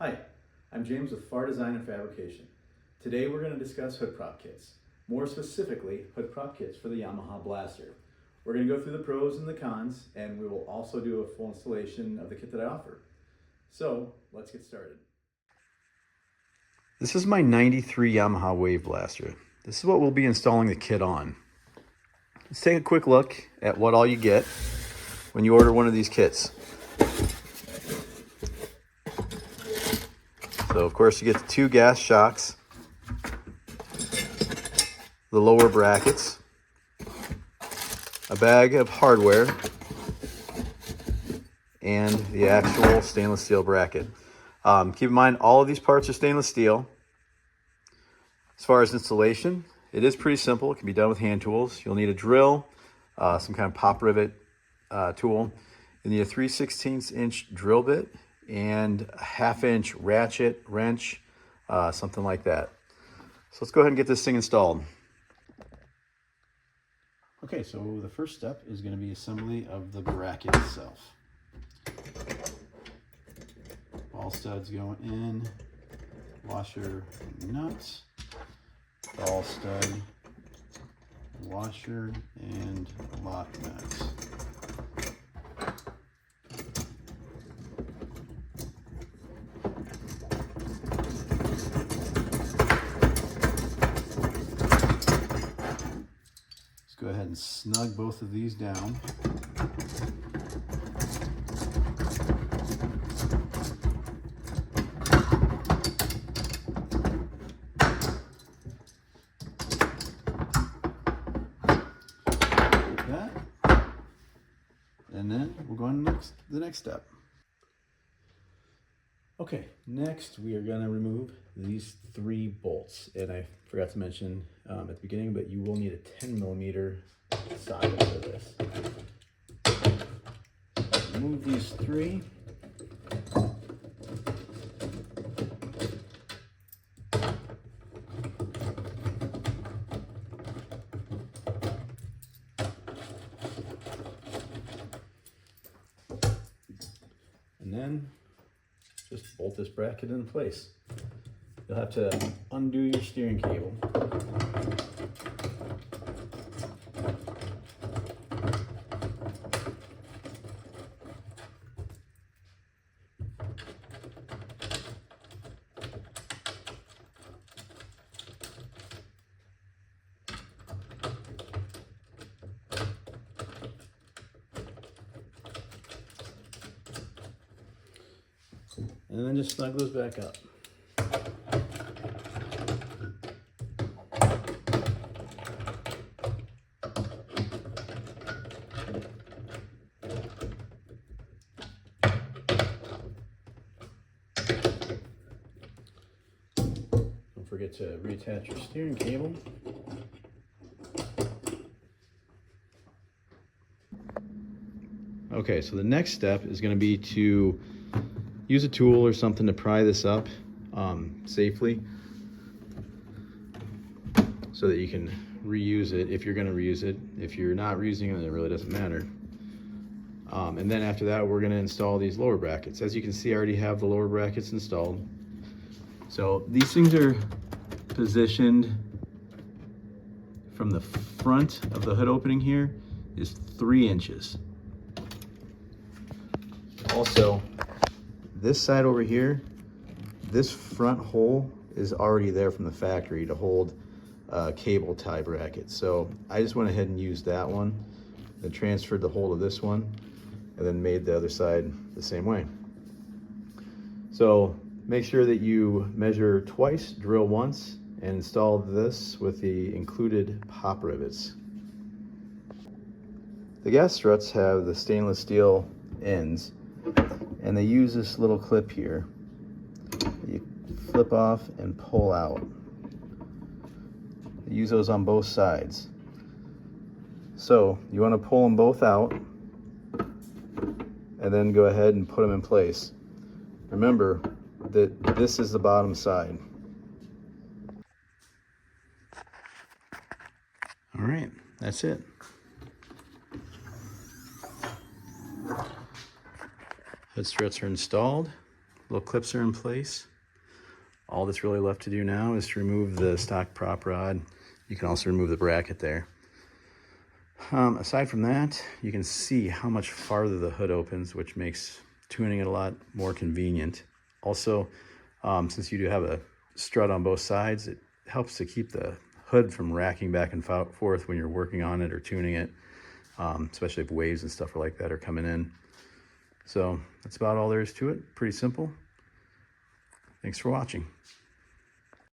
Hi, I'm James with Fahrer Design and Fabrication. Today we're going to discuss hood prop kits. More specifically, hood prop kits for the Yamaha Blaster. We're going to go through the pros and the cons, and we will also do a full installation of the kit that I offer. So, let's get started. This is my 93 Yamaha Wave Blaster. This is what we'll be installing the kit on. Let's take a quick look at what all you get when you order one of these kits. So of course you get the 2 gas shocks, the lower brackets, a bag of hardware, and the actual stainless steel bracket. Keep in mind all of these parts are stainless steel. As far as installation, it is pretty simple. It can be done with hand tools. You'll need a drill, some kind of pop rivet tool. You need a 3/16 inch drill bit and a 1/2 inch ratchet, wrench, something like that. So let's go ahead and get this thing installed. Okay, so the first step is going to be assembly of the bracket itself. Ball studs go in, washer, nuts, ball stud, washer, and lock nuts. Go ahead and snug both of these down. Like that. And then we'll go on to the next step. Okay, next we are going to remove these 3 bolts, and I forgot to mention at the beginning, but you will need a 10mm socket for this. Remove these 3. And then just bolt this bracket in place. You'll have to undo your steering cable. And then just snug those back up. Don't forget to reattach your steering cable. Okay, so the next step is going to be to use a tool or something to pry this up safely so that you can reuse it if you're going to reuse it. If you're not reusing it, it really doesn't matter. And then after that, we're going to install these lower brackets. As you can see, I already have the lower brackets installed. So these things are positioned from the front of the hood opening here is 3 inches. Also, this side over here, this front hole is already there from the factory to hold cable tie brackets. So I just went ahead and used that one, then transferred the hole to this one, and then made the other side the same way. So make sure that you measure twice, drill once, and install this with the included pop rivets. The gas struts have the stainless steel ends, and they use this little clip here. You flip off and pull out. They use those on both sides. So you want to pull them both out and then go ahead and put them in place. Remember that this is the bottom side. All right, that's it. Hood struts are installed. little clips are in place. All that's really left to do now is to remove the stock prop rod. You can also remove the bracket there. Aside from that, you can see how much farther the hood opens, which makes tuning it a lot more convenient. Also, since you do have a strut on both sides, it helps to keep the hood from racking back and forth when you're working on it or tuning it, especially if waves and stuff like that are coming in. So that's about all there is to it. Pretty simple. Thanks for watching.